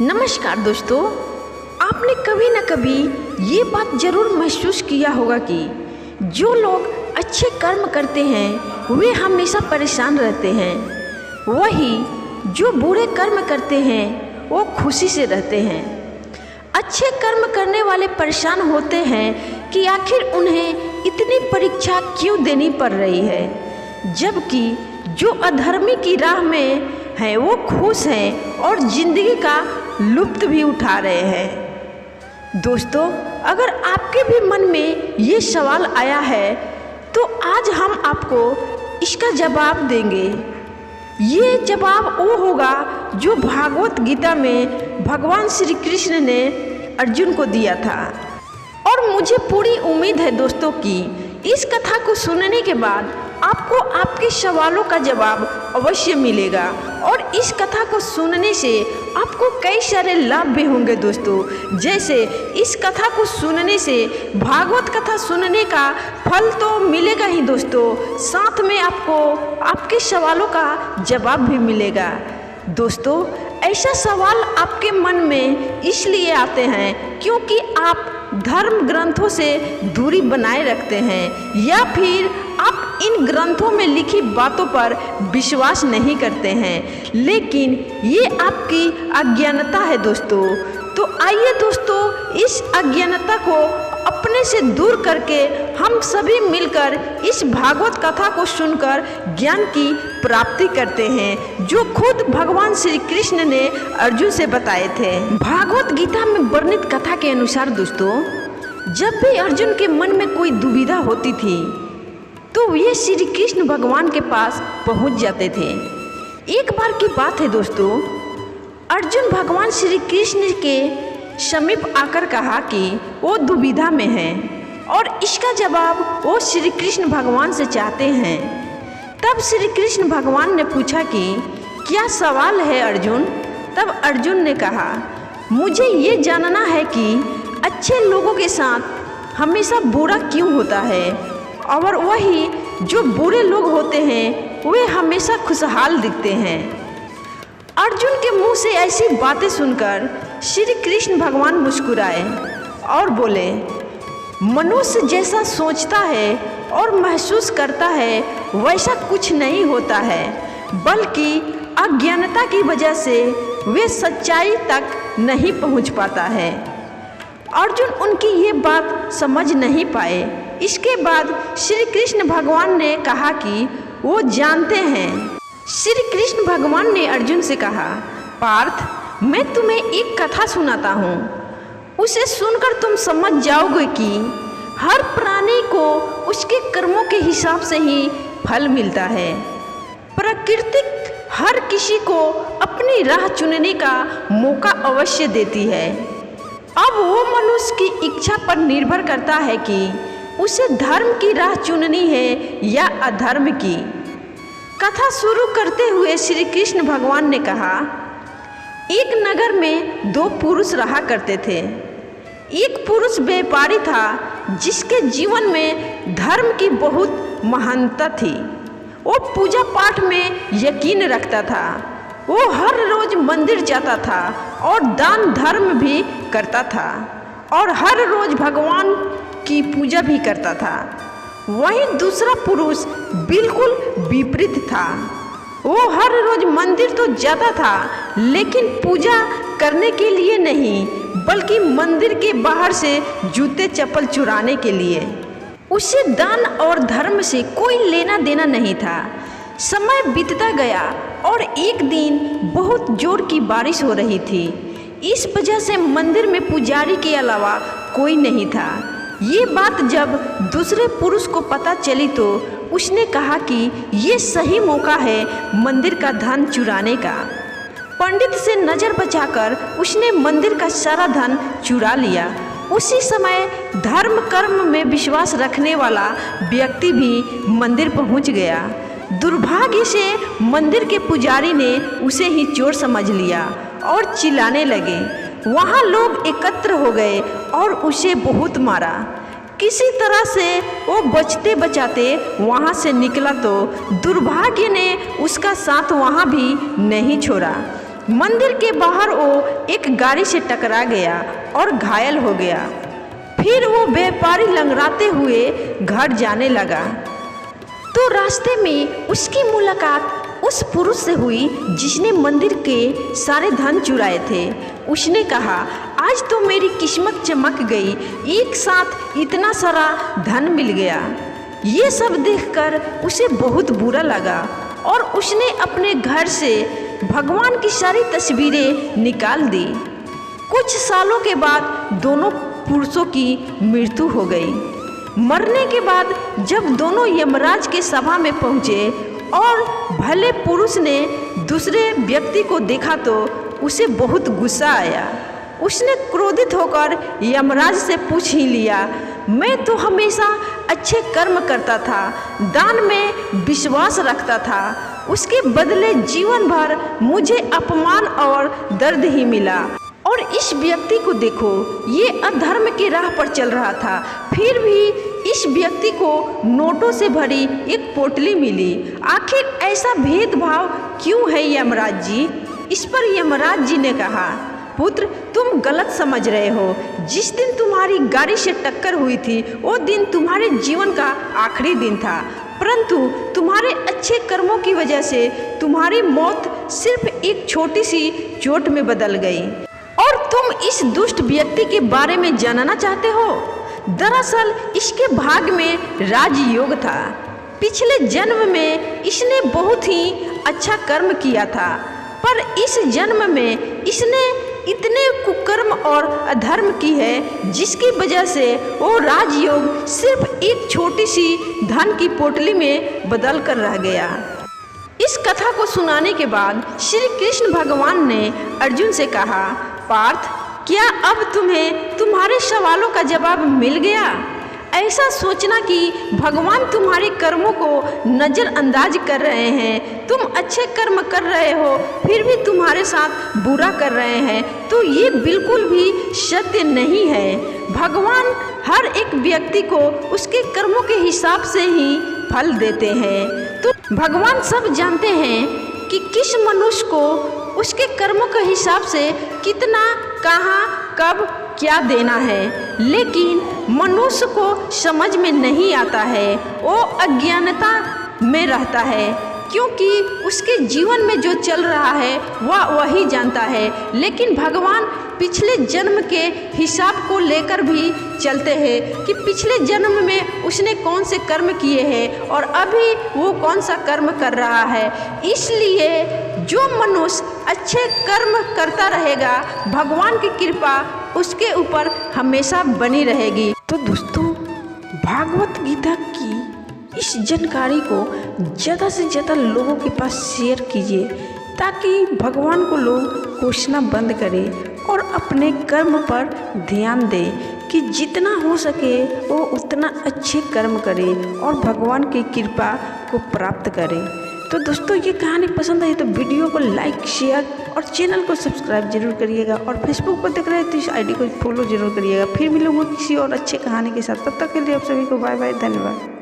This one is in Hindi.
नमस्कार दोस्तों, आपने कभी न कभी ये बात ज़रूर महसूस किया होगा कि जो लोग अच्छे कर्म करते हैं वे हमेशा परेशान रहते हैं, वही जो बुरे कर्म करते हैं वो खुशी से रहते हैं। अच्छे कर्म करने वाले परेशान होते हैं कि आखिर उन्हें इतनी परीक्षा क्यों देनी पड़ रही है, जबकि जो अधर्मी की राह में हैं वो खुश हैं और ज़िंदगी का लुत्फ़ भी उठा रहे हैं। दोस्तों, अगर आपके भी मन में ये सवाल आया है तो आज हम आपको इसका जवाब देंगे। ये जवाब वो होगा जो भागवत गीता में भगवान श्री कृष्ण ने अर्जुन को दिया था। और मुझे पूरी उम्मीद है दोस्तों कि इस कथा को सुनने के बाद आपको आपके सवालों का जवाब अवश्य मिलेगा और इस कथा को सुनने से आपको कई सारे लाभ भी होंगे दोस्तों। जैसे इस कथा को सुनने से भागवत कथा सुनने का फल तो मिलेगा ही दोस्तों, साथ में आपको आपके सवालों का जवाब भी मिलेगा। दोस्तों, ऐसा सवाल आपके मन में इसलिए आते हैं क्योंकि आप धर्म ग्रंथों से दूरी बनाए रखते हैं या फिर आप इन ग्रंथों में लिखी बातों पर विश्वास नहीं करते हैं, लेकिन ये आपकी अज्ञानता है दोस्तों। तो आइए दोस्तों, इस अज्ञानता को अपने से दूर करके हम सभी मिलकर इस भागवत कथा को सुनकर ज्ञान की प्राप्ति करते हैं, जो खुद भगवान श्री कृष्ण ने अर्जुन से बताए थे। भागवत गीता में वर्णित कथा के अनुसार दोस्तों, जब भी अर्जुन के मन में कोई दुविधा होती थी तो ये श्री कृष्ण भगवान के पास पहुंच जाते थे। एक बार की बात है दोस्तों, अर्जुन भगवान श्री कृष्ण के समीप आकर कहा कि वो दुविधा में है और इसका जवाब वो श्री कृष्ण भगवान से चाहते हैं। तब श्री कृष्ण भगवान ने पूछा कि क्या सवाल है अर्जुन? तब अर्जुन ने कहा, मुझे ये जानना है कि अच्छे लोगों के साथ हमेशा बुरा क्यों होता है और वही जो बुरे लोग होते हैं वे हमेशा खुशहाल दिखते हैं। अर्जुन के मुंह से ऐसी बातें सुनकर श्री कृष्ण भगवान मुस्कुराए और बोले, मनुष्य जैसा सोचता है और महसूस करता है वैसा कुछ नहीं होता है, बल्कि अज्ञानता की वजह से वे सच्चाई तक नहीं पहुंच पाता है। अर्जुन उनकी ये बात समझ नहीं पाए। इसके बाद श्री कृष्ण भगवान ने कहा कि वो जानते हैं। श्री कृष्ण भगवान ने अर्जुन से कहा, पार्थ, मैं तुम्हें एक कथा सुनाता हूँ, उसे सुनकर तुम समझ जाओगे कि हर प्राणी को उसके कर्मों के हिसाब से ही फल मिलता है। प्रकृति हर किसी को अपनी राह चुनने का मौका अवश्य देती है। अब वो मनुष्य की इच्छा पर निर्भर करता है कि उसे धर्म की राह चुननी है या अधर्म की। कथा शुरू करते हुए श्री कृष्ण भगवान ने कहा, एक नगर में दो पुरुष रहा करते थे। एक पुरुष व्यापारी था जिसके जीवन में धर्म की बहुत महानता थी। वो पूजा पाठ में यकीन रखता था। वो हर रोज मंदिर जाता था और दान धर्म भी करता था और हर रोज भगवान की पूजा भी करता था। वहीं दूसरा पुरुष बिल्कुल विपरीत था। वो हर रोज मंदिर तो जाता था, लेकिन पूजा करने के लिए नहीं, बल्कि मंदिर के बाहर से जूते चप्पल चुराने के लिए। उसे दान और धर्म से कोई लेना देना नहीं था। समय बीतता गया और एक दिन बहुत जोर की बारिश हो रही थी। इस वजह से मंदिर में पुजारी के अलावा कोई नहीं था। ये बात जब दूसरे पुरुष को पता चली तो उसने कहा कि ये सही मौका है मंदिर का धन चुराने का। पंडित से नज़र बचाकर उसने मंदिर का सारा धन चुरा लिया। उसी समय धर्म कर्म में विश्वास रखने वाला व्यक्ति भी मंदिर पहुंच गया। दुर्भाग्य से मंदिर के पुजारी ने उसे ही चोर समझ लिया और चिल्लाने लगे। वहाँ लोग एकत्र हो गए और उसे बहुत मारा। किसी तरह से वो बचते बचाते वहाँ से निकला तो दुर्भाग्य ने उसका साथ वहाँ भी नहीं छोड़ा। मंदिर के बाहर वो एक गाड़ी से टकरा गया और घायल हो गया। फिर वो व्यापारी लंगड़ाते हुए घर जाने लगा तो रास्ते में उसकी मुलाकात उस पुरुष से हुई जिसने मंदिर के सारे धन चुराए थे। उसने कहा, आज तो मेरी किस्मत चमक गई, एक साथ इतना सारा धन मिल गया। ये सब देखकर उसे बहुत बुरा लगा और उसने अपने घर से भगवान की सारी तस्वीरें निकाल दी। कुछ सालों के बाद दोनों पुरुषों की मृत्यु हो गई। मरने के बाद जब दोनों यमराज के सभा में पहुँचे और भले पुरुष ने दूसरे व्यक्ति को देखा तो उसे बहुत गुस्सा आया। उसने क्रोधित होकर यमराज से पूछ ही लिया, मैं तो हमेशा अच्छे कर्म करता था, दान में विश्वास रखता था, उसके बदले जीवन भर मुझे अपमान और दर्द ही मिला। और इस व्यक्ति को देखो, ये अधर्म की राह पर चल रहा था, फिर भी इस व्यक्ति को नोटों से भरी एक पोटली मिली। आखिर ऐसा भेदभाव क्यों है यमराज जी? इस पर यमराज जी ने कहा, पुत्र तुम गलत समझ रहे हो। जिस दिन तुम्हारी गाड़ी से टक्कर हुई थी वो दिन तुम्हारे जीवन का आखिरी दिन था, परंतु तुम्हारे अच्छे कर्मों की वजह से तुम्हारी मौत सिर्फ एक छोटी सी चोट में बदल गई। और तुम इस दुष्ट व्यक्ति के बारे में जानना चाहते हो? दरअसल इसके भाग में राजयोग था। पिछले जन्म में इसने बहुत ही अच्छा कर्म किया था, पर इस जन्म में इसने इतने कुकर्म और अधर्म की है जिसकी वजह से वो राजयोग सिर्फ एक छोटी सी धन की पोटली में बदल कर रह गया। इस कथा को सुनाने के बाद श्री कृष्ण भगवान ने अर्जुन से कहा, पार्थ, क्या अब तुम्हें तुम्हारे सवालों का जवाब मिल गया? ऐसा सोचना कि भगवान तुम्हारे कर्मों को नज़रअंदाज कर रहे हैं, तुम अच्छे कर्म कर रहे हो फिर भी तुम्हारे साथ बुरा कर रहे हैं, तो ये बिल्कुल भी सत्य नहीं है। भगवान हर एक व्यक्ति को उसके कर्मों के हिसाब से ही फल देते हैं। तो भगवान सब जानते हैं कि किस मनुष्य को उसके कर्मों के हिसाब से कितना, कहाँ, कब, क्या देना है, लेकिन मनुष्य को समझ में नहीं आता है। वो अज्ञानता में रहता है क्योंकि उसके जीवन में जो चल रहा है वह वही जानता है, लेकिन भगवान पिछले जन्म के हिसाब को लेकर भी चलते हैं कि पिछले जन्म में उसने कौन से कर्म किए हैं और अभी वो कौन सा कर्म कर रहा है। इसलिए जो मनुष्य अच्छे कर्म करता रहेगा भगवान की कृपा उसके ऊपर हमेशा बनी रहेगी। तो दोस्तों, भागवत गीता की इस जानकारी को ज़्यादा से ज़्यादा लोगों के पास शेयर कीजिए ताकि भगवान को लोग कोसना बंद करें और अपने कर्म पर ध्यान दें कि जितना हो सके वो उतना अच्छे कर्म करें और भगवान की कृपा को प्राप्त करें। तो दोस्तों, ये कहानी पसंद आई तो वीडियो को लाइक, शेयर और चैनल को सब्सक्राइब जरूर करिएगा और फेसबुक पर देख रहे हैं तो इस आईडी को फॉलो जरूर करिएगा। फिर मिलूंगा किसी और अच्छे कहानी के साथ, तब तक के लिए आप सभी को बाय बाय, धन्यवाद।